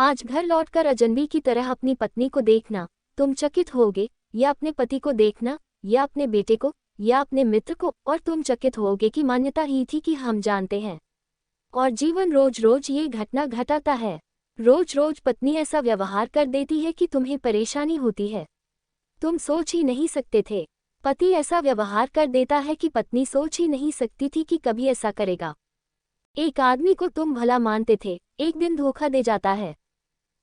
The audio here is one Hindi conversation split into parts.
आज घर लौटकर अजनबी की तरह अपनी पत्नी को देखना, तुम चकित होगे, या अपने पति को देखना, या अपने बेटे को, या अपने मित्र को, और तुम चकित होगे कि मान्यता ही थी कि हम जानते हैं। और जीवन रोज रोज ये घटना घटाता है। रोज रोज पत्नी ऐसा व्यवहार कर देती है कि तुम्हें परेशानी होती है। तुम सोच ही नहीं सकते थे। पति ऐसा व्यवहार कर देता है कि पत्नी सोच ही नहीं सकती थी कि कभी ऐसा करेगा। एक आदमी को तुम भला मानते थे, एक दिन धोखा दे जाता है।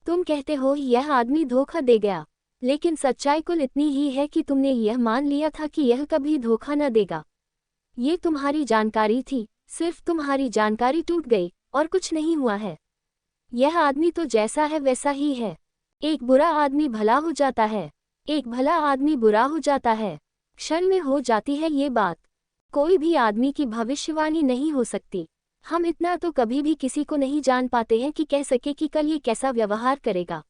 तुम कहते हो यह आदमी धोखा दे गया, लेकिन सच्चाई कुल इतनी ही है कि तुमने यह मान लिया था कि यह कभी धोखा न देगा। ये तुम्हारी जानकारी थी, सिर्फ तुम्हारी जानकारी टूट गई और कुछ नहीं हुआ है। यह आदमी तो जैसा है वैसा ही है। एक बुरा आदमी भला हो जाता है, एक भला आदमी बुरा हो जाता है। क्षण में हो जाती है ये बात। कोई भी आदमी की भविष्यवाणी नहीं हो सकती। हम इतना तो कभी भी किसी को नहीं जान पाते हैं कि कह सके कि कल ये कैसा व्यवहार करेगा।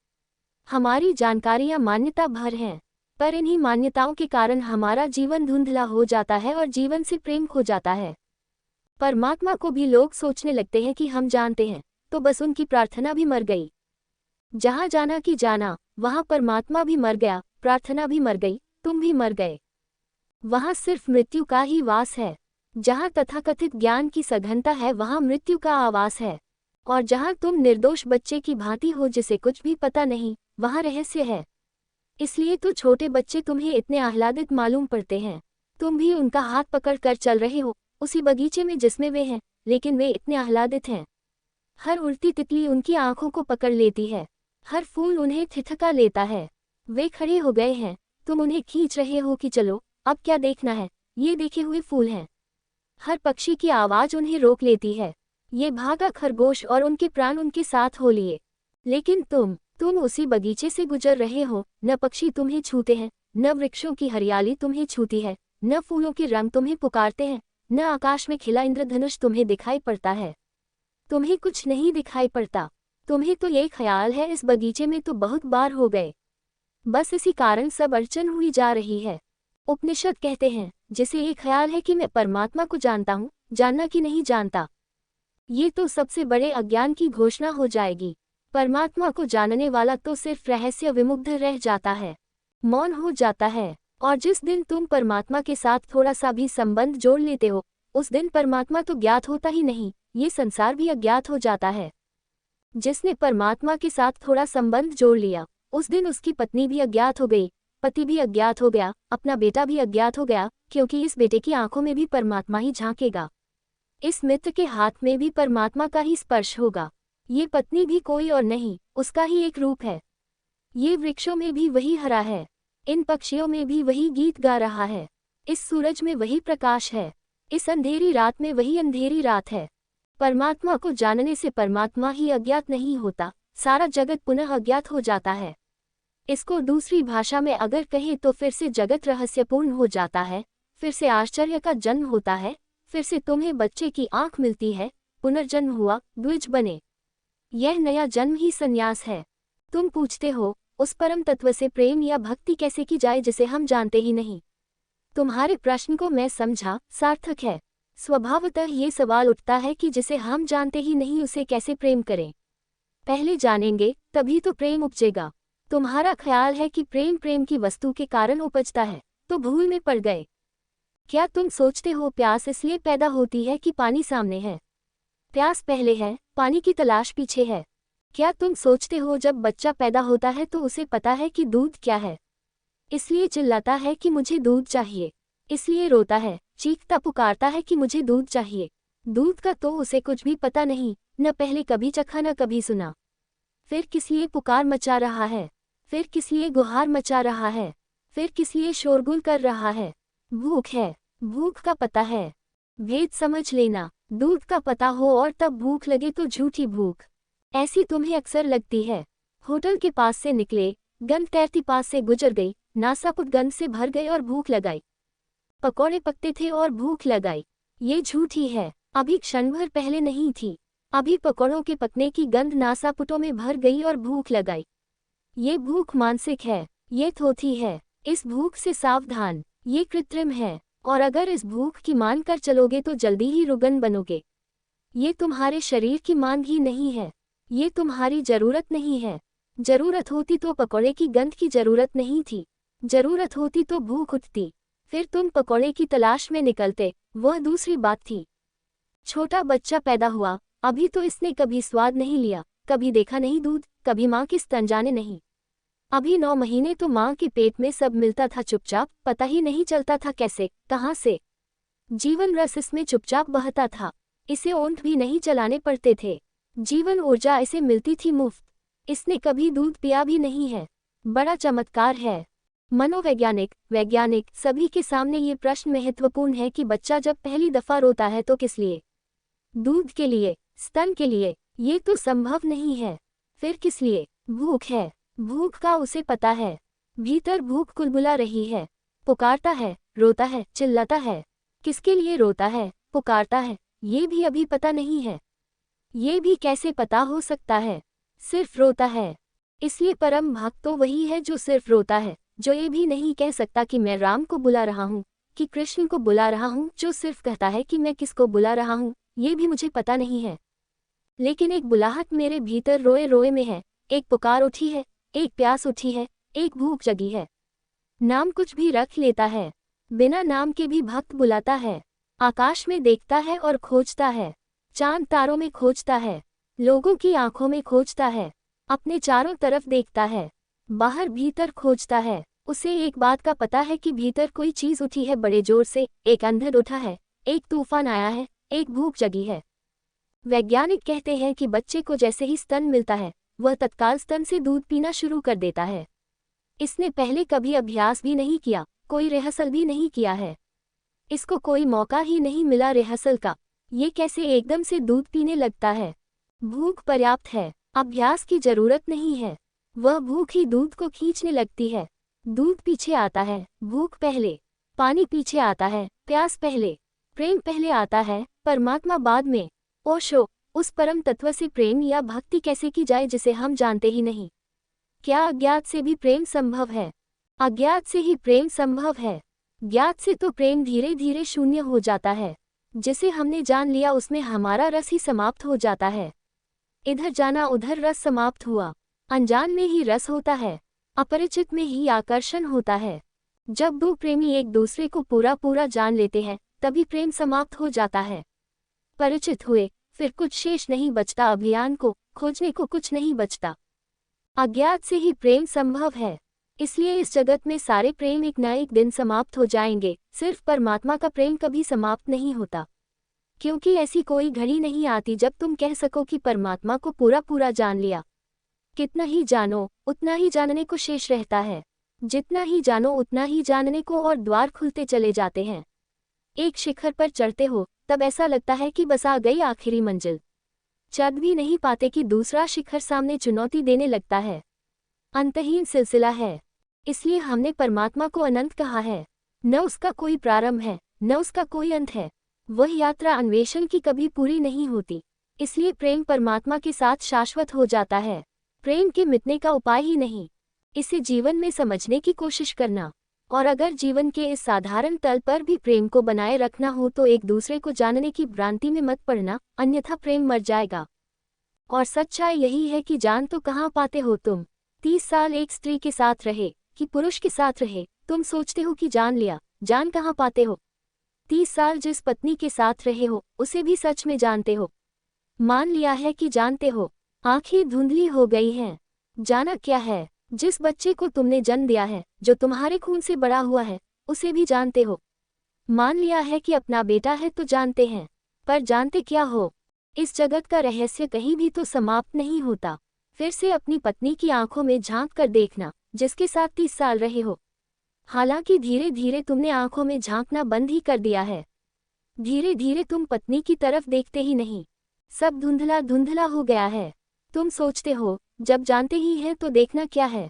हमारी जानकारियां मान्यता भर हैं, पर इन्हीं मान्यताओं के कारण हमारा जीवन धुंधला हो जाता है और जीवन से प्रेम खो जाता है। परमात्मा को भी लोग सोचने लगते हैं कि हम जानते हैं, तो बस उनकी प्रार्थना भी मर गई। जहाँ जाना कि जाना, वहाँ परमात्मा भी मर गया, प्रार्थना भी मर गई, तुम भी मर गए। वहाँ सिर्फ मृत्यु का ही वास है। जहाँ तथाकथित ज्ञान की सघनता है वहाँ मृत्यु का आवास है। और जहाँ तुम निर्दोष बच्चे की भांति हो जिसे कुछ भी पता नहीं, वहाँ रहस्य है। इसलिए तो छोटे बच्चे तुम्हें इतने आह्लादित मालूम पड़ते हैं। तुम भी उनका हाथ पकड़ कर चल रहे हो, उसी बगीचे में जिसमें वे हैं, लेकिन वे इतने आह्लादित हैं। हर उड़ती तितली उनकी आंखों को पकड़ लेती है, हर फूल उन्हें थिठका लेता है। वे खड़े हो गए हैं, तुम उन्हें खींच रहे हो कि चलो, अब क्या देखना है, ये देखे हुए फूल हैं। हर पक्षी की आवाज उन्हें रोक लेती है। ये भागा खरगोश और उनके प्राण उनके साथ हो लिए। लेकिन तुम उसी बगीचे से गुजर रहे हो। न पक्षी तुम्हें छूते हैं, न वृक्षों की हरियाली तुम्हें छूती है, न फूलों के रंग तुम्हें पुकारते हैं, न आकाश में खिला इंद्रधनुष तुम्हें दिखाई पड़ता है। तुम्हें कुछ नहीं दिखाई पड़ता। तुम्हें तो ये ख्याल है इस बगीचे में तो बहुत बार हो गए। बस इसी कारण सब अड़चन हुई जा रही है। उपनिषद कहते हैं, जिसे ये ख्याल है कि मैं परमात्मा को जानता हूँ, जानना कि नहीं जानता, ये तो सबसे बड़े अज्ञान की घोषणा हो जाएगी। परमात्मा को जानने वाला तो सिर्फ रहस्य विमुग्ध रह जाता है, मौन हो जाता है। और जिस दिन तुम परमात्मा के साथ थोड़ा सा भी संबंध जोड़ लेते हो, उस दिन परमात्मा तो ज्ञात होता ही नहीं, ये संसार भी अज्ञात हो जाता है। जिसने परमात्मा के साथ थोड़ा संबंध जोड़ लिया, उस दिन उसकी पत्नी भी अज्ञात हो गई, पति भी अज्ञात हो गया, अपना बेटा भी अज्ञात हो गया, क्योंकि इस बेटे की आंखों में भी परमात्मा ही झांकेगा। इस मित्र के हाथ में भी परमात्मा का ही स्पर्श होगा। ये पत्नी भी कोई और नहीं, उसका ही एक रूप है। ये वृक्षों में भी वही हरा है, इन पक्षियों में भी वही गीत गा रहा है, इस सूरज में वही प्रकाश है, इस अंधेरी रात में वही अंधेरी रात है। परमात्मा को जानने से परमात्मा ही अज्ञात नहीं होता, सारा जगत पुनः अज्ञात हो जाता है। इसको दूसरी भाषा में अगर कहें तो फिर से जगत रहस्यपूर्ण हो जाता है, फिर से आश्चर्य का जन्म होता है, फिर से तुम्हें बच्चे की आंख मिलती है, पुनर्जन्म हुआ, द्विज बने। यह नया जन्म ही संन्यास है। तुम पूछते हो, उस परम तत्व से प्रेम या भक्ति कैसे की जाए जिसे हम जानते ही नहीं। तुम्हारे प्रश्न को मैं समझा, सार्थक है। स्वभावतः ये सवाल उठता है कि जिसे हम जानते ही नहीं उसे कैसे प्रेम करें। पहले जानेंगे, तभी तो प्रेम उपजेगा। तुम्हारा ख्याल है कि प्रेम प्रेम की वस्तु के कारण उपजता है, तो भूल में पड़ गए। क्या तुम सोचते हो प्यास इसलिए पैदा होती है कि पानी सामने है? प्यास पहले है, पानी की तलाश पीछे है। क्या तुम सोचते हो जब बच्चा पैदा होता है तो उसे पता है कि दूध क्या है, इसलिए चिल्लाता है कि मुझे दूध चाहिए, इसलिए रोता है, चीखता पुकारता है कि मुझे दूध चाहिए। दूध का तो उसे कुछ भी पता नहीं, न पहले कभी चखा न कभी सुना। फिर किस लिए पुकार मचा रहा है, फिर किस लिए गुहार मचा रहा है, फिर किस लिए शोरगुल कर रहा है? भूख है, भूख का पता है। भेद समझ लेना, दूध का पता हो और तब भूख लगे तो झूठी भूख। ऐसी तुम्हें अक्सर लगती है। होटल के पास से निकले, गंध तैरती पास से गुजर गई, नासापुट गंध से भर गए और भूख लगाई। पकौड़े पकते थे और भूख लगाई, ये झूठी है। अभी क्षण भर पहले नहीं थी, अभी पकौड़ों के पकने की गंध नासापुटों में भर गई और भूख लगाई। ये भूख मानसिक है, ये थोथी है। इस भूख से सावधान, ये कृत्रिम है। और अगर इस भूख की मान कर चलोगे तो जल्दी ही रुग्ण बनोगे। ये तुम्हारे शरीर की मांग ही नहीं है, ये तुम्हारी जरूरत नहीं है। जरूरत होती तो पकौड़े की गंध की जरूरत नहीं थी। जरूरत होती तो भूख उठती, फिर तुम पकौड़े की तलाश में निकलते, वह दूसरी बात थी। छोटा बच्चा पैदा हुआ, अभी तो इसने कभी स्वाद नहीं लिया, कभी देखा नहीं दूध, कभी माँ की स्तन जाने नहीं। अभी 9 महीने तो माँ के पेट में सब मिलता था चुपचाप, पता ही नहीं चलता था कैसे, कहाँ से। जीवन रस इसमें चुपचाप बहता था, इसे ओंठ भी नहीं चलाने पड़ते थे। जीवन ऊर्जा इसे मिलती थी मुफ्त। इसने कभी दूध पिया भी नहीं है। बड़ा चमत्कार है। मनोवैज्ञानिक, वैज्ञानिक सभी के सामने ये प्रश्न महत्वपूर्ण है कि बच्चा जब पहली दफा रोता है तो किस लिए? दूध के लिए, स्तन के लिए? ये तो संभव नहीं है। फिर किस लिए? भूख है। भूख का उसे पता है। भीतर भूख कुलबुला रही है, पुकारता है, रोता है, चिल्लाता है। किसके लिए रोता है, पुकारता है, ये भी अभी पता नहीं है। ये भी कैसे पता हो सकता है? सिर्फ रोता है। इसलिए परम भक्त तो वही है जो सिर्फ रोता है, जो ये भी नहीं कह सकता कि मैं राम को बुला रहा हूँ, कि कृष्ण को बुला रहा हूँ, जो सिर्फ कहता है कि मैं किसको बुला रहा हूँ, ये भी मुझे पता नहीं है। लेकिन एक बुलाहट मेरे भीतर रोए रोए में है, एक पुकार उठी है, एक प्यास उठी है, एक भूख जगी है। नाम कुछ भी रख लेता है, बिना नाम के भी भक्त बुलाता है। आकाश में देखता है और खोजता है, चांद तारों में खोजता है, लोगों की आंखों में खोजता है, अपने चारों तरफ देखता है, बाहर भीतर खोजता है। उसे एक बात का पता है कि भीतर कोई चीज उठी है बड़े जोर से, एक अंधड़ उठा है, एक तूफान आया है, एक भूख जगी है। वैज्ञानिक कहते हैं कि बच्चे को जैसे ही स्तन मिलता है, वह तत्काल स्तन से दूध पीना शुरू कर देता है। इसने पहले कभी अभ्यास भी नहीं किया, कोई रिहर्सल भी नहीं किया है। इसको कोई मौका ही नहीं मिला रिहर्सल का। ये कैसे एकदम से दूध पीने लगता है? भूख पर्याप्त है, अभ्यास की जरूरत नहीं है। वह भूख ही दूध को खींचने लगती है। दूध पीछे आता है, भूख पहले। पानी पीछे आता है, प्यास पहले। प्रेम पहले आता है, परमात्मा बाद में। ओशो, उस परम तत्व से प्रेम या भक्ति कैसे की जाए जिसे हम जानते ही नहीं? क्या अज्ञात से भी प्रेम संभव है? अज्ञात से ही प्रेम संभव है। ज्ञात से तो प्रेम धीरे धीरे शून्य हो जाता है। जिसे हमने जान लिया उसमें हमारा रस ही समाप्त हो जाता है। इधर जाना उधर रस समाप्त हुआ। अनजान में ही रस होता है, अपरिचित में ही आकर्षण होता है। जब दो प्रेमी एक दूसरे को पूरा पूरा जान लेते हैं, तभी प्रेम समाप्त हो जाता है। परिचित हुए, फिर कुछ शेष नहीं बचता, अभियान को खोजने को कुछ नहीं बचता। अज्ञात से ही प्रेम संभव है। इसलिए इस जगत में सारे प्रेम एक न एक दिन समाप्त हो जाएंगे, सिर्फ परमात्मा का प्रेम कभी समाप्त नहीं होता। क्योंकि ऐसी कोई घड़ी नहीं आती जब तुम कह सको कि परमात्मा को पूरा पूरा जान लिया। कितना ही जानो, उतना ही जानने को शेष रहता है। जितना ही जानो उतना ही जानने को और द्वार खुलते चले जाते हैं। एक शिखर पर चढ़ते हो, तब ऐसा लगता है कि बस आ गई आखिरी मंजिल। चढ़ भी नहीं पाते कि दूसरा शिखर सामने चुनौती देने लगता है। अंतहीन सिलसिला है। इसलिए हमने परमात्मा को अनंत कहा है। न उसका कोई प्रारंभ है, न उसका कोई अंत है। वह यात्रा अन्वेषण की कभी पूरी नहीं होती। इसलिए प्रेम परमात्मा के साथ शाश्वत हो जाता है। प्रेम के मिटने का उपाय ही नहीं। इसे जीवन में समझने की कोशिश करना। और अगर जीवन के इस साधारण तल पर भी प्रेम को बनाए रखना हो तो एक दूसरे को जानने की भ्रांति में मत पड़ना, अन्यथा प्रेम मर जाएगा। और सच्चाई यही है कि जान तो कहाँ पाते हो तुम। 30 साल एक स्त्री के साथ रहे कि पुरुष के साथ रहे, तुम सोचते हो कि जान लिया, जान कहाँ पाते हो? 30 साल जिस पत्नी के साथ रहे हो, उसे भी सच में जानते हो? मान लिया है कि जानते हो? आंखें धुंधली हो गई हैं। जाना क्या है? जिस बच्चे को तुमने जन्म दिया है, जो तुम्हारे खून से बड़ा हुआ है, उसे भी जानते हो? मान लिया है कि अपना बेटा है तो जानते हैं, पर जानते क्या हो? इस जगत का रहस्य कहीं भी तो समाप्त नहीं होता। फिर से अपनी पत्नी की आंखों में झांक कर देखना, जिसके साथ 30 साल रहे हो। हालांकि धीरे धीरे तुमने आंखों में झांकना बंद ही कर दिया है। धीरे धीरे तुम पत्नी की तरफ देखते ही नहीं। सब धुंधला धुंधला हो गया है। तुम सोचते हो, जब जानते ही हैं तो देखना क्या है?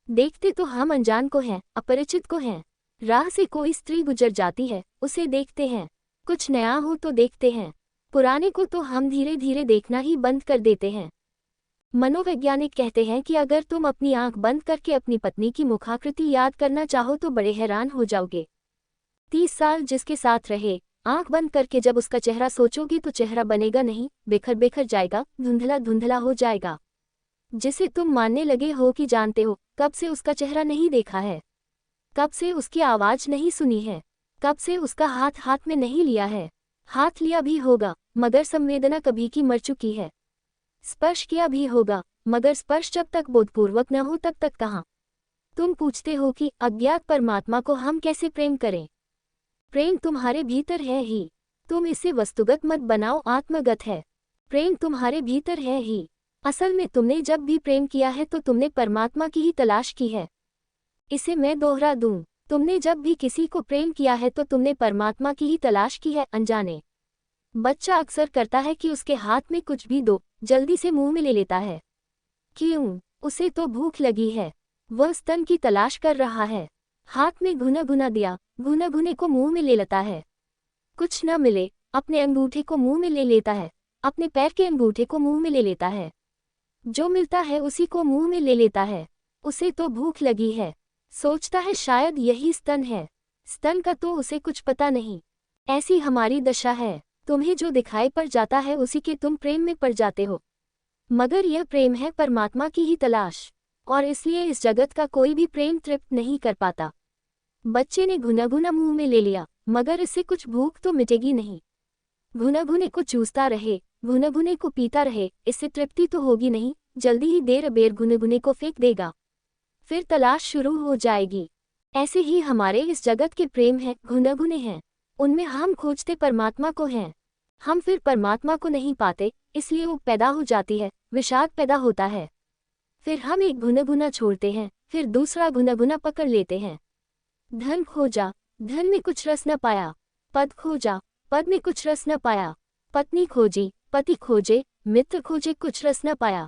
देखते तो हम अनजान को हैं, अपरिचित को हैं। राह से कोई स्त्री गुजर जाती है, उसे देखते हैं। कुछ नया हो तो देखते हैं, पुराने को तो हम धीरे धीरे देखना ही बंद कर देते हैं। मनोवैज्ञानिक कहते हैं कि अगर तुम अपनी आंख बंद करके अपनी पत्नी की मुखाकृति याद करना चाहो तो बड़े हैरान हो जाओगे। 30 साल जिसके साथ रहे, आंख बंद करके जब उसका चेहरा सोचोगी तो चेहरा बनेगा नहीं, बिखर बिखर जाएगा, धुंधला धुंधला हो जाएगा, जिसे तुम मानने लगे हो कि जानते हो। कब से उसका चेहरा नहीं देखा है, कब से उसकी आवाज नहीं सुनी है, कब से उसका हाथ हाथ में नहीं लिया है। हाथ लिया भी होगा मगर संवेदना कभी की मर चुकी है। स्पर्श किया भी होगा मगर स्पर्श जब तक बोधपूर्वक न हो तब तक कहाँ। तुम पूछते हो कि अज्ञात परमात्मा को हम कैसे प्रेम करें। प्रेम तुम्हारे भीतर है ही, तुम इसे वस्तुगत मत बनाओ, आत्मगत है। प्रेम तुम्हारे भीतर है ही। असल में तुमने जब भी प्रेम किया है तो तुमने परमात्मा की ही तलाश की है। इसे मैं दोहरा दूं, तुमने जब भी किसी को प्रेम किया है तो तुमने परमात्मा की ही तलाश की है अनजाने। बच्चा अक्सर करता है कि उसके हाथ में कुछ भी दो, जल्दी से मुंह में ले लेता है। क्यों? उसे तो भूख लगी है, वह स्तन की तलाश कर रहा है। हाथ में घुना घुना दिया, घुना घुने को मुंह में ले लेता है। कुछ न मिले अपने अंगूठे को मुंह में ले लेता है, अपने पैर के अंगूठे को मुंह में ले लेता है। जो मिलता है उसी को मुंह में ले लेता है। उसे तो भूख लगी है, सोचता है शायद यही स्तन है। स्तन का तो उसे कुछ पता नहीं। ऐसी हमारी दशा है। तुम्हें जो दिखाई पड़ जाता है उसी के तुम प्रेम में पड़ जाते हो, मगर यह प्रेम है परमात्मा की ही तलाश, और इसलिए इस जगत का कोई भी प्रेम तृप्त नहीं कर पाता। बच्चे ने घुना घुना मुंह में ले लिया मगर इससे कुछ भूख तो मिटेगी नहीं। घुना घुने को चूसता रहे, घुना घुने को पीता रहे, इससे तृप्ति तो होगी नहीं। जल्दी ही देर अबेर घुने घुने को फेंक देगा, फिर तलाश शुरू हो जाएगी। ऐसे ही हमारे इस जगत के प्रेम हैं, घुना घुने हैं। उनमें हम खोजते परमात्मा को हैं, हम फिर परमात्मा को नहीं पाते, इसलिए वो पैदा हो जाती है, विषाद पैदा होता है। फिर हम एक घुना घुना छोड़ते हैं, फिर दूसरा घुना घुना पकड़ लेते हैं। धन खोजा, धन में कुछ रस न पाया। पद खोजा, पद में कुछ रस न पाया। पत्नी खोजी, पति खोजे, मित्र खोजे, कुछ रस न पाया।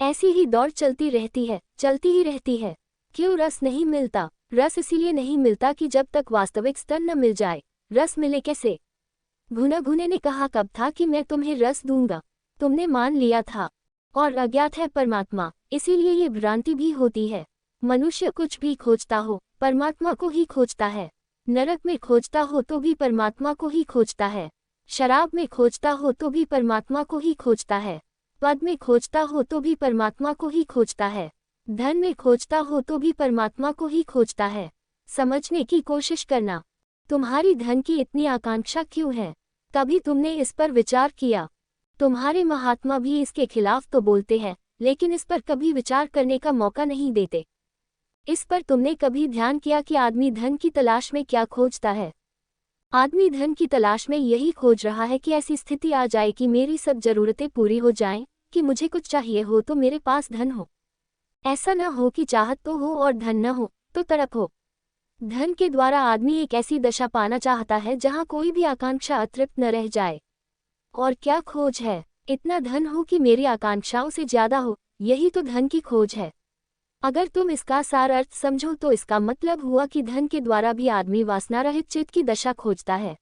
ऐसी ही दौड़ चलती रहती है, चलती ही रहती है। क्यों रस नहीं मिलता? रस इसीलिए नहीं मिलता कि जब तक वास्तविक स्तन न मिल जाए। रस मिले कैसे? घुना घुने ने कहा कब था कि मैं तुम्हें रस दूंगा, तुमने मान लिया था, और अज्ञात है परमात्मा, इसीलिए ये भ्रांति भी होती है। मनुष्य कुछ भी खोजता हो परमात्मा को ही खोजता है। नरक में खोजता हो तो भी परमात्मा को ही खोजता है। शराब में खोजता हो तो भी परमात्मा को ही खोजता है। पद में खोजता हो तो भी परमात्मा को ही खोजता है। धन में खोजता हो तो भी परमात्मा को ही खोजता है। समझने की कोशिश करना, तुम्हारी धन की इतनी आकांक्षा क्यों है? कभी तुमने इस पर विचार किया? तुम्हारे महात्मा भी इसके खिलाफ तो बोलते हैं, लेकिन इस पर कभी विचार करने का मौका नहीं देते। इस पर तुमने कभी ध्यान किया कि आदमी धन की तलाश में क्या खोजता है? आदमी धन की तलाश में यही खोज रहा है कि ऐसी स्थिति आ जाए कि मेरी सब जरूरतें पूरी हो जाएं, कि मुझे कुछ चाहिए हो तो मेरे पास धन हो। ऐसा न हो कि चाहत तो हो और धन न हो तो तड़प हो। धन के द्वारा आदमी एक ऐसी दशा पाना चाहता है जहां कोई भी आकांक्षा अतृप्त न रह जाए। और क्या खोज है? इतना धन हो कि मेरी आकांक्षाओं से ज्यादा हो, यही तो धन की खोज है। अगर तुम इसका सार अर्थ समझो तो इसका मतलब हुआ कि धन के द्वारा भी आदमी वासना रहित चित्त की दशा खोजता है।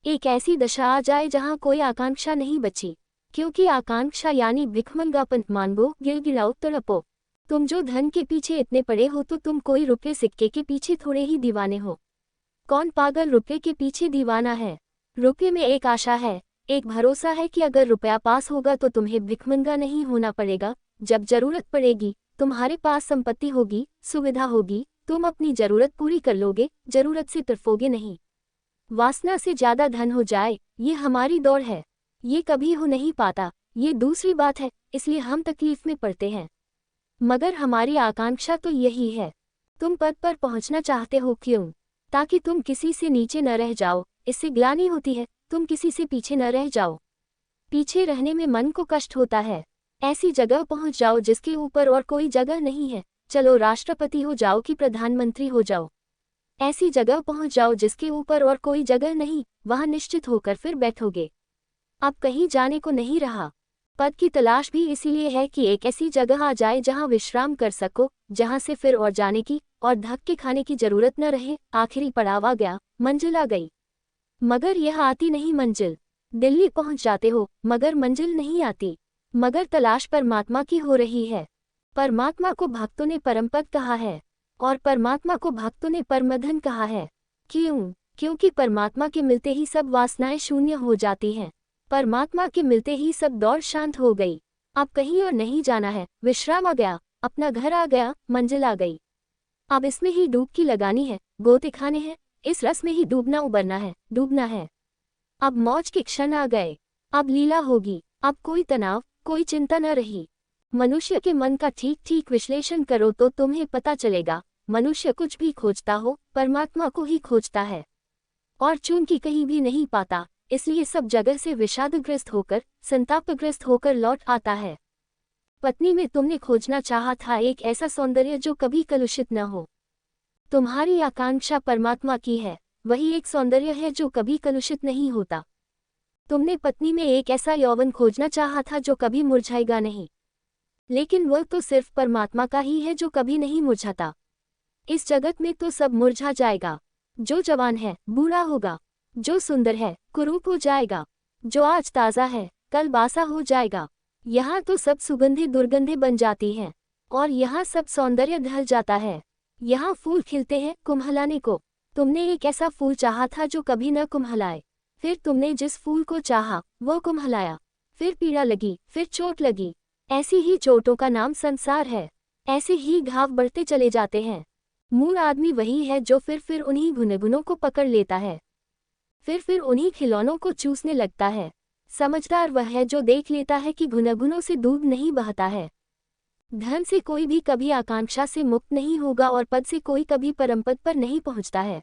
एक ऐसी दशा आ जाए जहां कोई आकांक्षा नहीं बची, क्योंकि आकांक्षा यानी भिखमंगापन, मांगो, गिड़गिड़ाओ, तड़पो। तुम जो धन के पीछे इतने पड़े हो तो तुम कोई रुपये सिक्के के पीछे थोड़े ही दीवाने हो। कौन पागल रुपये के पीछे दीवाना है? रुपये में एक आशा है, एक भरोसा है कि अगर रुपया पास होगा तो तुम्हें भिखमंगा नहीं होना पड़ेगा। जब जरूरत पड़ेगी, तुम्हारे पास संपत्ति होगी, सुविधा होगी, तुम अपनी जरूरत पूरी कर लोगे, जरूरत से तड़फोगे नहीं। वासना से ज्यादा धन हो जाए, ये हमारी दौड़ है। ये कभी हो नहीं पाता, ये दूसरी बात है, इसलिए हम तकलीफ में पड़ते हैं। मगर हमारी आकांक्षा तो यही है। तुम पद पर पहुंचना चाहते हो, क्यों? ताकि तुम किसी से नीचे न रह जाओ। इससे ग्लानि होती है, तुम किसी से पीछे न रह जाओ। पीछे रहने में मन को कष्ट होता है। ऐसी जगह पहुंच जाओ जिसके ऊपर और कोई जगह नहीं है। चलो राष्ट्रपति हो जाओ कि प्रधानमंत्री हो जाओ। ऐसी जगह पहुंच जाओ जिसके ऊपर और कोई जगह नहीं, वहां निश्चित होकर फिर बैठोगे। अब कहीं जाने को नहीं रहा। पद की तलाश भी इसीलिए है कि एक ऐसी जगह आ जाए जहां विश्राम कर सको, जहां से फिर और जाने की और धक्के खाने की जरूरत न रहे। आखिरी पड़ाव आ गया, मंजिल आ गई। मगर यह आती नहीं मंजिल। दिल्ली पहुंच जाते हो मगर मंजिल नहीं आती। मगर तलाश परमात्मा की हो रही है। परमात्मा को भक्तों ने परमपद कहा है और परमात्मा को भक्तों ने परमधन कहा है। क्यों? क्योंकि परमात्मा के मिलते ही सब वासनाएं शून्य हो जाती हैं। परमात्मा के मिलते ही सब दौड़ शांत हो गई। अब कहीं और नहीं जाना है, विश्राम आ गया, अपना घर आ गया, मंजिल आ गई। अब इसमें ही डुबकी लगानी है, गोते खाने हैं, इस रस में ही डूबना उबरना है, डूबना है। अब मौज के क्षण आ गए, अब लीला होगी, अब कोई तनाव, कोई चिंता न रही। मनुष्य के मन का ठीक ठीक विश्लेषण करो तो तुम्हें पता चलेगा, मनुष्य कुछ भी खोजता हो, परमात्मा को ही खोजता है। और चूंकि कहीं भी नहीं पाता, इसलिए सब जगह से विषादग्रस्त होकर, संतापग्रस्त होकर लौट आता है। पत्नी में तुमने खोजना चाहा था एक ऐसा सौंदर्य जो कभी कलुषित न हो। तुम्हारी आकांक्षा परमात्मा की है, वही एक सौंदर्य है जो कभी कलुषित नहीं होता। तुमने पत्नी में एक ऐसा यौवन खोजना चाहा था जो कभी मुरझाएगा नहीं, लेकिन वह तो सिर्फ परमात्मा का ही है जो कभी नहीं मुरझाता। इस जगत में तो सब मुरझा जाएगा। जो जवान है बूढ़ा होगा, जो सुंदर है कुरूप हो जाएगा, जो आज ताज़ा है कल बासा हो जाएगा। यहाँ तो सब सुगंधे दुर्गंधे बन जाती हैं, और यहाँ सब सौंदर्य ढल जाता है। यहाँ फूल खिलते हैं कुम्हलाने को। तुमने एक ऐसा फूल चाहा था जो कभी न कुम्हलाए, फिर तुमने जिस फूल को चाहा वो कुम्हलाया, फिर पीड़ा लगी, फिर चोट लगी। ऐसी ही चोटों का नाम संसार है। ऐसे ही घाव बढ़ते चले जाते हैं। मूल आदमी वही है जो फिर उन्हीं गुनगुनों को पकड़ लेता है, फिर उन्हीं खिलौनों को चूसने लगता है। समझदार वह है जो देख लेता है कि गुनगुनों से दूध नहीं बहता है। धन से कोई भी कभी आकांक्षा से मुक्त नहीं होगा और पद से कोई कभी परमपद पर नहीं पहुंचता है।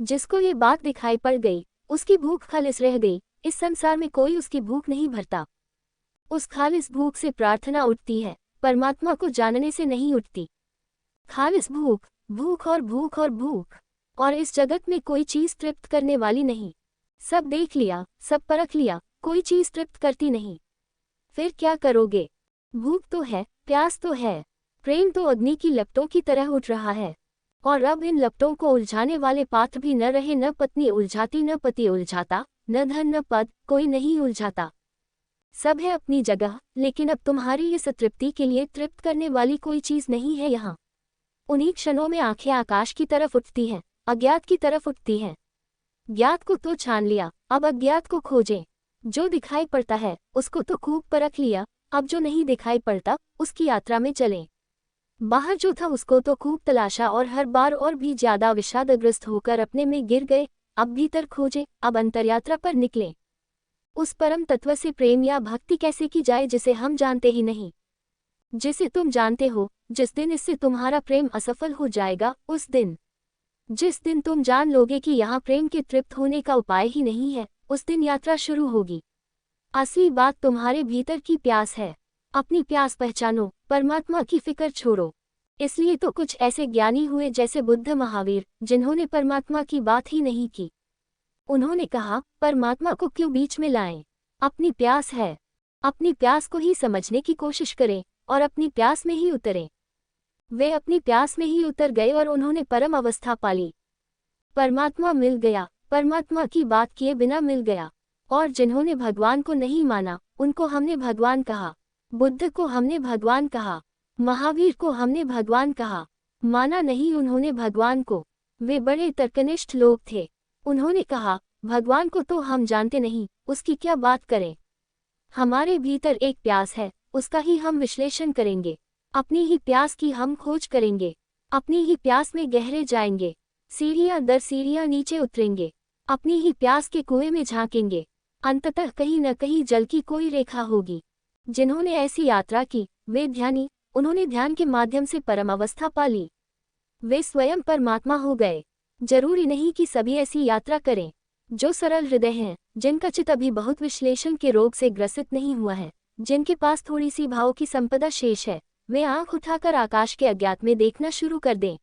जिसको ये बात दिखाई पड़ गई, उसकी भूख खालिस रह गई। इस संसार में कोई उसकी भूख नहीं भरता। उस खालिस भूख से प्रार्थना उठती है, परमात्मा को जानने से नहीं उठती। खालिस भूख, भूख और भूख और भूख, और इस जगत में कोई चीज तृप्त करने वाली नहीं। सब देख लिया, सब परख लिया, कोई चीज तृप्त करती नहीं। फिर क्या करोगे? भूख तो है, प्यास तो है, प्रेम तो अग्नि की लपटों की तरह उठ रहा है, और अब इन लपटों को उलझाने वाले पात्र भी न रहे। न पत्नी उलझाती, न पति उलझाता, न धन न पद, कोई नहीं उलझाता। सब है अपनी जगह, लेकिन अब तुम्हारी इस तृप्ति के लिए तृप्त करने वाली कोई चीज नहीं है यहाँ। उन्हीं क्षणों में आंखें आकाश की तरफ उठती हैं, अज्ञात की तरफ उठती हैं। ज्ञात को तो छान लिया, अब अज्ञात को खोजें। जो दिखाई पड़ता है उसको तो खूब परख लिया, अब जो नहीं दिखाई पड़ता उसकी यात्रा में चलें। बाहर जो था उसको तो खूब तलाशा और हर बार और भी ज्यादा विषादग्रस्त होकर अपने में गिर गए। अब भीतर खोजें, अब अंतरयात्रा पर निकलें। उस परम तत्व से प्रेम या भक्ति कैसे की जाए जिसे हम जानते ही नहीं, जिसे तुम जानते हो। जिस दिन इससे तुम्हारा प्रेम असफल हो जाएगा, उस दिन, जिस दिन तुम जान लोगे कि यहाँ प्रेम के तृप्त होने का उपाय ही नहीं है, उस दिन यात्रा शुरू होगी। असली बात तुम्हारे भीतर की प्यास है। अपनी प्यास पहचानो, परमात्मा की फिक्र छोड़ो। इसलिए तो कुछ ऐसे ज्ञानी हुए जैसे बुद्ध, महावीर, जिन्होंने परमात्मा की बात ही नहीं की। उन्होंने कहा, परमात्मा को क्यों बीच में लाएं? अपनी प्यास है, अपनी प्यास को ही समझने की कोशिश करें और अपनी प्यास में ही उतरें। वे अपनी प्यास में ही उतर गए और उन्होंने परम अवस्था पाली। परमात्मा मिल गया, परमात्मा की बात किए बिना मिल गया। और जिन्होंने भगवान को नहीं माना, उनको हमने भगवान कहा। बुद्ध को हमने भगवान कहा, महावीर को हमने भगवान कहा। माना नहीं उन्होंने भगवान को। वे बड़े तर्कनिष्ठ लोग थे। उन्होंने कहा, भगवान को तो हम जानते नहीं, उसकी क्या बात करें। हमारे भीतर एक प्यास है, उसका ही हम विश्लेषण करेंगे। अपनी ही प्यास की हम खोज करेंगे। अपनी ही प्यास में गहरे जाएंगे, सीढ़ियां दर सीढ़ियां नीचे उतरेंगे। अपनी ही प्यास के कुएं में झांकेंगे। अंततः कहीं न कहीं जल की कोई रेखा होगी। जिन्होंने ऐसी यात्रा की, वे ध्यानी। उन्होंने ध्यान के माध्यम से परम अवस्था पाली। वे स्वयं परमात्मा हो गए। जरूरी नहीं कि सभी ऐसी यात्रा करें। जो सरल हृदय हैं, जिनका चित्त अभी बहुत विश्लेषण के रोग से ग्रसित नहीं हुआ है, जिनके पास थोड़ी सी भाव की संपदा शेष है, वे आंख उठाकर आकाश के अज्ञात में देखना शुरू कर दें।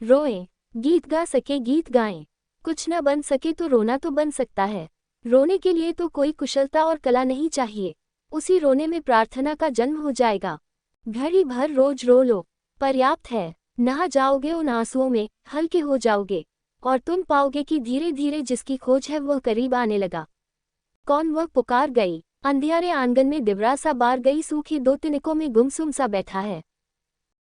रोएं, गीत गा सके गीत गाएं। कुछ न बन सके तो रोना तो बन सकता है। रोने के लिए तो कोई कुशलता और कला नहीं चाहिए। उसी रोने में प्रार्थना का जन्म हो जाएगा। घड़ी भर रोज रो लो, पर्याप्त है। नहा जाओगे उन आंसुओं में, हल्के हो जाओगे, और तुम पाओगे कि धीरे धीरे जिसकी खोज है वह करीब आने लगा। कौन वह पुकार गई? अंधियारे आंगन में दिवरा सा बार गई, सूखी दो तिनकों में गुमसुम सा बैठा है।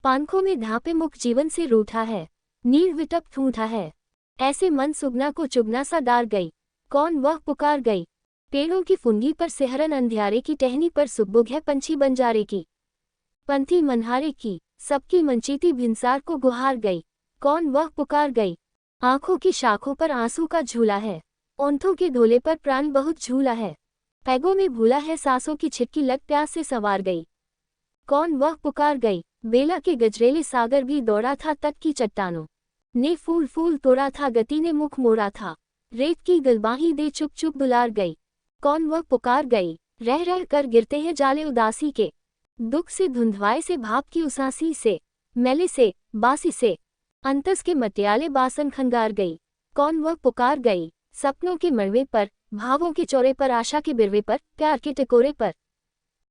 पानखों में ढांपे मुख जीवन से रूठा है, नीर विटप ठूठा है। ऐसे मन सुगना को चुगना सा डार गई। कौन वह पुकार गई। पेड़ों की फुनगी पर सेहरन अंधियारे की, टहनी पर सुबुग है पंछी बंजारे की। पंथी मनहारे की, सबकी मनचीती भिनसार को गुहार गई। कौन वह पुकार गई। आंखों की शाखों पर आंसू का झूला है, ओंठों के ढोले पर प्राण बहुत झूला है। पैगों में भूला है सांसों की छिटकी, लग प्यास से संवार गई। कौन वह पुकार गई। बेला के गजरेले सागर भी दौड़ा था, तट की चट्टानों ने फूल फूल तोड़ा था, गति ने मुख मोड़ा था। रेत की गलबाही दे चुप चुप बुलार गई। कौन वह पुकार गई। रह रह कर गिरते हैं जाले उदासी के, दुख से धुंधवाए से भाप की उसासी से, मैले से बासी से अंतस के मटियाले बासन खंगार गई। कौन वह पुकार गई। सपनों के मड़वे पर, भावों के चौरे पर, आशा के बिरवे पर, प्यार के टिकोरे पर,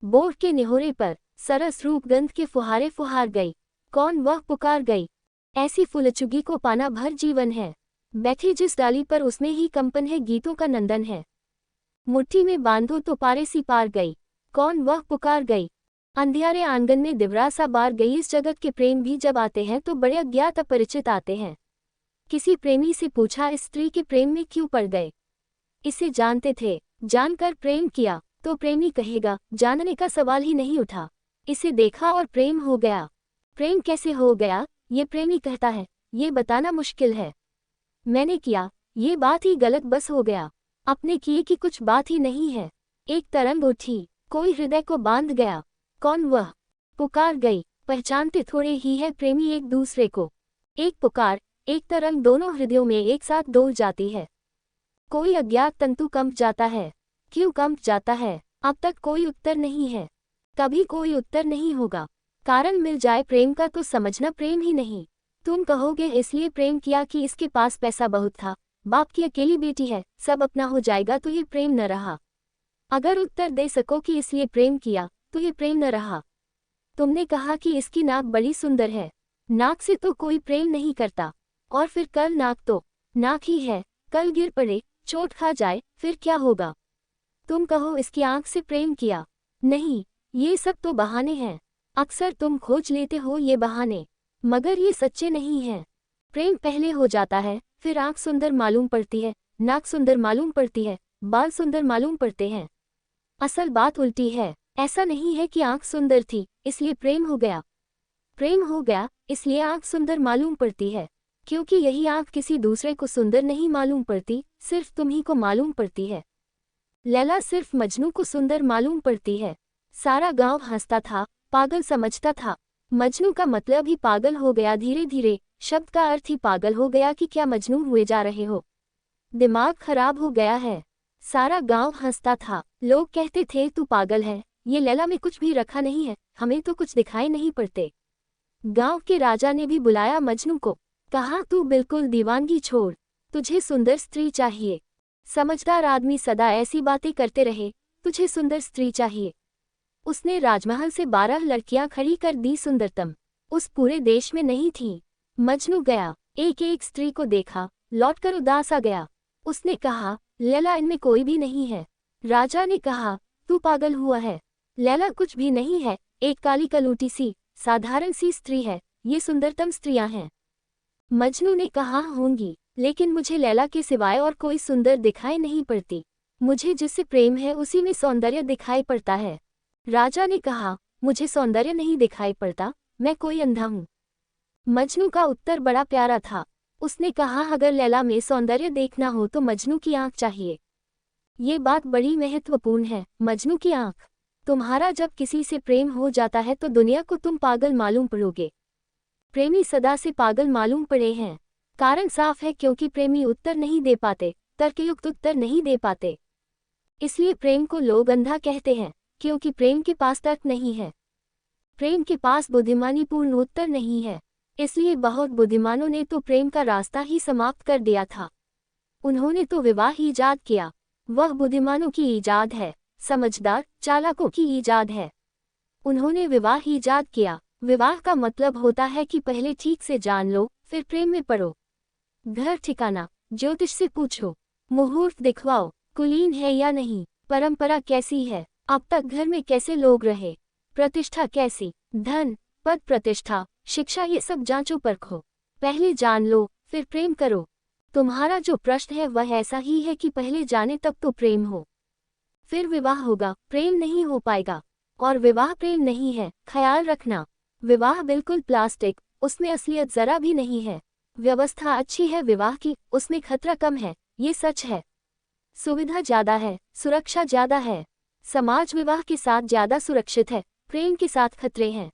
बोर के निहोरे पर, सरस रूप गंध के फुहारे फुहार गई। कौन वह पुकार गई। ऐसी फुलचुगी को पाना भर जीवन है, बैठी जिस डाली पर उसमें ही कंपन है, गीतों का नंदन है। मुट्ठी में बांधो तो पारे सी पार गई। कौन वह पुकार गई। अंधियारे आंगन में दिवरा सा बार गई। इस जगत के प्रेम भी जब आते हैं तो बड़े अज्ञात अपरिचित आते हैं। किसी प्रेमी से पूछा, इस स्त्री के प्रेम में क्यों पड़ गए। इसे जानते थे, जानकर प्रेम किया, तो प्रेमी कहेगा, जानने का सवाल ही नहीं उठा। इसे देखा और प्रेम हो गया। प्रेम कैसे हो गया, ये प्रेमी कहता है, ये बताना मुश्किल है। मैंने किया, ये बात ही गलत बस हो गया। अपने किए की कुछ बात ही नहीं है। एक तरंग उठी, कोई हृदय को बांध गया। कौन वह पुकार गई। पहचानते थोड़े ही है प्रेमी एक दूसरे को, एक पुकार एक तरंग दोनों हृदयों में एक साथ डोल जाती है। कोई अज्ञात तंतु कंप जाता है। क्यों कंप जाता है, अब तक कोई उत्तर नहीं है, कभी कोई उत्तर नहीं होगा। कारण मिल जाए प्रेम का तो समझना प्रेम ही नहीं। तुम कहोगे इसलिए प्रेम किया कि इसके पास पैसा बहुत था, बाप की अकेली बेटी है, सब अपना हो जाएगा, तो ये प्रेम न रहा। अगर उत्तर दे सको कि इसलिए प्रेम किया, तो ये प्रेम न रहा। तुमने कहा कि इसकी नाक बड़ी सुंदर है, नाक से तो कोई प्रेम नहीं करता। और फिर कल नाक तो नाक ही है, कल गिर पड़े, चोट खा जाए, फिर क्या होगा। तुम कहो इसकी आंख से प्रेम किया। नहीं, ये सब तो बहाने हैं। अक्सर तुम खोज लेते हो ये बहाने, मगर ये सच्चे नहीं हैं। प्रेम पहले हो जाता है, फिर आंख सुंदर मालूम पड़ती है, नाक सुंदर मालूम पड़ती है, बाल सुंदर मालूम पड़ते हैं। असल बात उल्टी है। ऐसा नहीं है कि आंख सुंदर थी इसलिए प्रेम हो गया। प्रेम हो गया इसलिए आंख सुंदर मालूम पड़ती है, क्योंकि यही आंख किसी दूसरे को सुंदर नहीं मालूम पड़ती, सिर्फ तुम्ही को मालूम पड़ती है। लैला सिर्फ मजनू को सुंदर मालूम पड़ती है। सारा गांव हंसता था, पागल समझता था। मजनू का मतलब ही पागल हो गया। धीरे धीरे शब्द का अर्थ ही पागल हो गया कि क्या मजनू हुए जा रहे हो, दिमाग खराब हो गया है। सारा गांव हंसता था, लोग कहते थे तू पागल है, ये लैला में कुछ भी रखा नहीं है, हमें तो कुछ दिखाई नहीं पड़ते। गांव के राजा ने भी बुलाया मजनू को, कहा तू बिल्कुल दीवानगी छोड़, तुझे सुंदर स्त्री चाहिए। समझदार आदमी सदा ऐसी बातें करते रहे, तुझे सुंदर स्त्री चाहिए। उसने राजमहल से 12 लड़कियां खड़ी कर दी, सुंदरतम उस पूरे देश में नहीं थी। मजनू गया, एक एक स्त्री को देखा, लौटकर उदास आ गया। उसने कहा, लैला इनमें कोई भी नहीं है। राजा ने कहा, तू पागल हुआ है, लैला कुछ भी नहीं है, एक काली कलूटी सी साधारण सी स्त्री है, ये सुंदरतम स्त्रियां हैं। मजनू ने कहा, होंगी, लेकिन मुझे लैला के सिवाय और कोई सुंदर दिखाई नहीं पड़ती। मुझे जिससे प्रेम है उसी में सौंदर्य दिखाई पड़ता है। राजा ने कहा, मुझे सौंदर्य नहीं दिखाई पड़ता, मैं कोई अंधा हूँ। मजनू का उत्तर बड़ा प्यारा था। उसने कहा, अगर लैला में सौंदर्य देखना हो तो मजनू की आंख चाहिए। ये बात बड़ी महत्वपूर्ण है, मजनू की आंख। तुम्हारा जब किसी से प्रेम हो जाता है तो दुनिया को तुम पागल मालूम पड़ोगे। प्रेमी सदा से पागल मालूम पड़े हैं। कारण साफ है, क्योंकि प्रेमी उत्तर नहीं दे पाते, तर्कयुक्त उत्तर नहीं दे पाते। इसलिए प्रेम को लोग अंधा कहते हैं, क्योंकि प्रेम के पास तर्क नहीं है, प्रेम के पास बुद्धिमानीपूर्ण उत्तर नहीं है। इसलिए बहुत बुद्धिमानों ने तो प्रेम का रास्ता ही समाप्त कर दिया था। उन्होंने तो विवाह ईजाद किया। वह बुद्धिमानों की ईजाद है, समझदार चालाकों की ईजाद है। उन्होंने विवाह ईजाद किया। विवाह का मतलब होता है कि पहले ठीक से जान लो, फिर प्रेम में पड़ो। घर ठिकाना, ज्योतिष से पूछो, मुहूर्त दिखवाओ, कुलीन है या नहीं, परंपरा कैसी है, अब तक घर में कैसे लोग रहे, प्रतिष्ठा कैसी, धन पद प्रतिष्ठा शिक्षा, ये सब जांचो परखो। पहले जान लो, फिर प्रेम करो। तुम्हारा जो प्रश्न है वह ऐसा ही है कि पहले जाने तब तो प्रेम हो, फिर विवाह होगा, प्रेम नहीं हो पाएगा। और विवाह प्रेम नहीं है, ख्याल रखना। विवाह बिल्कुल प्लास्टिक, उसमें असलियत जरा भी नहीं है। व्यवस्था अच्छी है विवाह की, उसमें खतरा कम है, ये सच है। सुविधा ज्यादा है, सुरक्षा ज्यादा है। समाज विवाह के साथ ज्यादा सुरक्षित है, प्रेम के साथ खतरे हैं।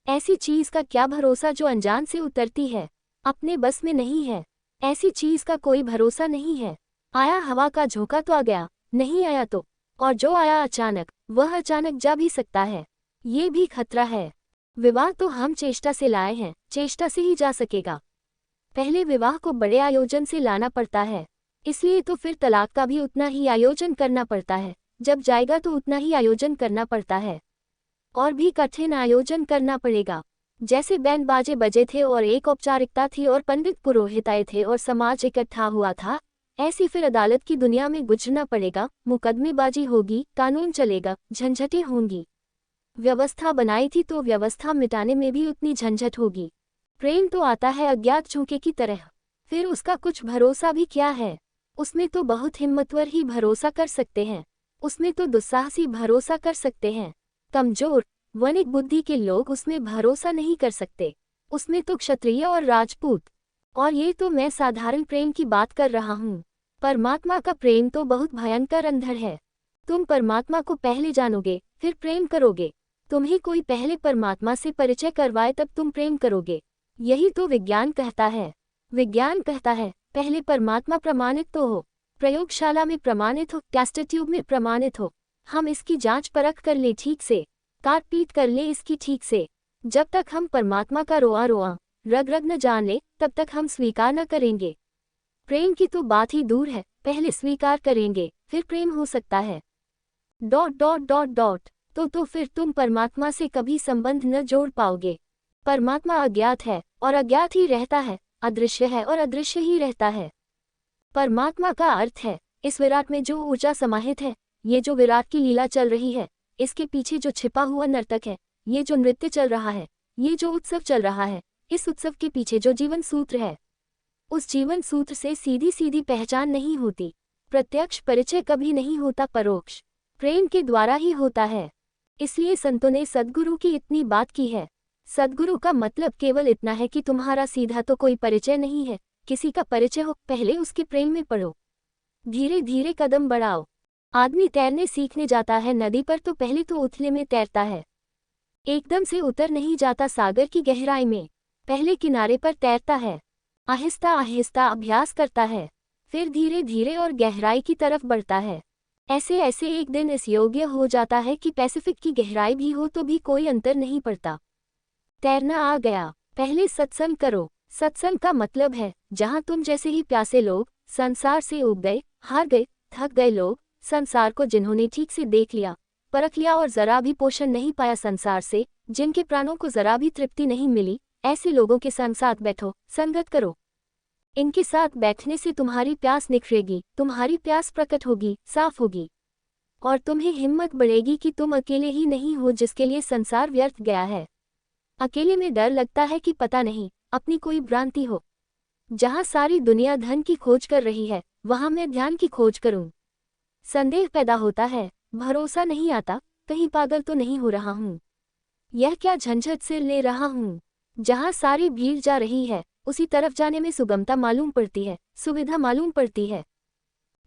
ऐसी चीज का क्या भरोसा जो अनजान से उतरती है, अपने बस में नहीं है। ऐसी चीज का कोई भरोसा नहीं है। आया हवा का झोंका तो आ गया, नहीं आया तो, और जो आया अचानक, वह अचानक जा भी सकता है, ये भी खतरा है। विवाह तो हम चेष्टा से लाए हैं, चेष्टा से ही जा सकेगा। पहले विवाह को बड़े आयोजन से लाना पड़ता है, इसलिए तो फिर तलाक का भी उतना ही आयोजन करना पड़ता है। जब जाएगा तो उतना ही आयोजन करना पड़ता है, और भी कठिन आयोजन करना पड़ेगा। जैसे बैंड बाजे बजे थे और एक औपचारिकता थी और पंडित पुरोहित आए थे और समाज इकट्ठा हुआ था, ऐसी फिर अदालत की दुनिया में गुजरना पड़ेगा। मुकदमेबाजी होगी, कानून चलेगा, झंझटें होंगी। व्यवस्था बनाई थी तो व्यवस्था मिटाने में भी उतनी झंझट होगी। प्रेम तो आता है अज्ञात झोंके की तरह, फिर उसका कुछ भरोसा भी क्या है। उसमें तो बहुत हिम्मतवर ही भरोसा कर सकते हैं, उसमें तो दुस्साहसी भरोसा कर सकते हैं। कमजोर वनिक बुद्धि के लोग उसमें भरोसा नहीं कर सकते। उसमें तो क्षत्रिय और राजपूत, और ये तो मैं साधारण प्रेम की बात कर रहा हूँ। परमात्मा का प्रेम तो बहुत भयंकर अंधर है। तुम परमात्मा को पहले जानोगे, फिर प्रेम करोगे। तुम्हें कोई पहले परमात्मा से परिचय करवाए तब तुम प्रेम करोगे। यही तो विज्ञान कहता है। विज्ञान कहता है पहले परमात्मा प्रमाणित तो हो, प्रयोगशाला में प्रमाणित हो, टेस्ट ट्यूब में प्रमाणित हो। हम इसकी जांच परख कर ले ठीक से, काट पीट कर ले इसकी ठीक से। जब तक हम परमात्मा का रोआ रोआ, रग रग न जान ले, तब तक हम स्वीकार न करेंगे। प्रेम की तो बात ही दूर है, पहले स्वीकार करेंगे फिर प्रेम हो सकता है। डॉट डॉट डॉट डॉट तो फिर तुम परमात्मा से कभी संबंध न जोड़ पाओगे। परमात्मा अज्ञात है और अज्ञात ही रहता है, अदृश्य है और अदृश्य ही रहता है। परमात्मा का अर्थ है इस विराट में जो ऊर्जा समाहित है, ये जो विराट की लीला चल रही है, इसके पीछे जो छिपा हुआ नर्तक है, ये जो नृत्य चल रहा है, ये जो उत्सव चल रहा है, इस उत्सव के पीछे जो जीवन सूत्र है, उस जीवन सूत्र से सीधी सीधी पहचान नहीं होती। प्रत्यक्ष परिचय कभी नहीं होता, परोक्ष प्रेम के द्वारा ही होता है। इसलिए संतों ने सद्गुरु की इतनी बात की है। सद्गुरु का मतलब केवल इतना है कि तुम्हारा सीधा तो कोई परिचय नहीं है, किसी का परिचय हो, पहले उसके प्रेम में पड़ो, धीरे धीरे कदम बढ़ाओ। आदमी तैरने सीखने जाता है नदी पर तो पहले तो उथले में तैरता है, एकदम से उतर नहीं जाता सागर की गहराई में, पहले किनारे पर तैरता है, आहिस्ता आहिस्ता अभ्यास करता है, फिर धीरे धीरे और गहराई की तरफ बढ़ता है। ऐसे ऐसे एक दिन इस योग्य हो जाता है कि पैसिफिक की गहराई भी हो तो भी कोई अंतर नहीं पड़ता। तैरना आ गया, पहले सत्संग करो। सत्संग का मतलब है जहाँ तुम जैसे ही प्यासे लोग, संसार से उब गए, हार गए, थक गए लोग, संसार को जिन्होंने ठीक से देख लिया, परख लिया और जरा भी पोषण नहीं पाया संसार से, जिनके प्राणों को जरा भी तृप्ति नहीं मिली, ऐसे लोगों के संग साथ बैठो, संगत करो। इनके साथ बैठने से तुम्हारी प्यास निखरेगी, तुम्हारी प्यास प्रकट होगी, साफ होगी, और तुम्हें हिम्मत बढ़ेगी कि तुम अकेले ही नहीं हो जिसके लिए संसार व्यर्थ गया है। अकेले में डर लगता है कि पता नहीं अपनी कोई भ्रांति हो। जहाँ सारी दुनिया धन की खोज कर रही है, वहाँ मैं ध्यान की खोज करूं। संदेह पैदा होता है, भरोसा नहीं आता, कहीं पागल तो नहीं हो रहा हूँ, यह क्या झंझट सिर ले रहा हूँ। जहाँ सारी भीड़ जा रही है, उसी तरफ जाने में सुगमता मालूम पड़ती है, सुविधा मालूम पड़ती है।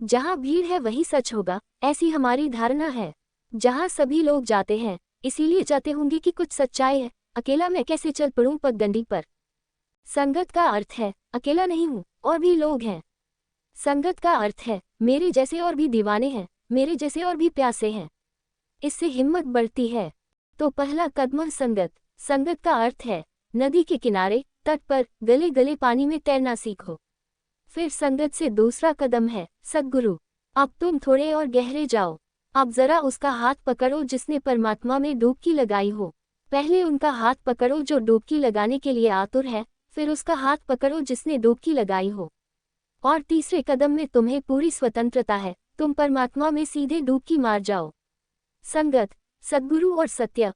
जहाँ भीड़ है वही सच होगा, ऐसी हमारी धारणा है। जहाँ सभी लोग जाते हैं, इसीलिए जाते होंगे कि कुछ सच्चाई है। अकेला मैं कैसे चल पड़ूं पगडंडी पर। संगत का अर्थ है अकेला नहीं हूँ, और भी लोग हैं। संगत का अर्थ है मेरे जैसे और भी दीवाने हैं, मेरे जैसे और भी प्यासे हैं। इससे हिम्मत बढ़ती है। तो पहला कदम संगत। संगत का अर्थ है नदी के किनारे, तट पर, गले गले पानी में तैरना सीखो। फिर संगत से दूसरा कदम है सद्गुरु। अब तुम थोड़े और गहरे जाओ। अब जरा उसका हाथ पकड़ो जिसने परमात्मा में डुबकी लगाई हो। पहले उनका हाथ पकड़ो जो डुबकी लगाने के लिए आतुर है, फिर उसका हाथ पकड़ो जिसने डुबकी लगाई हो। और तीसरे कदम में तुम्हें पूरी स्वतंत्रता है, तुम परमात्मा में सीधे डुबकी मार जाओ। संगत, सद्गुरु और सत्य,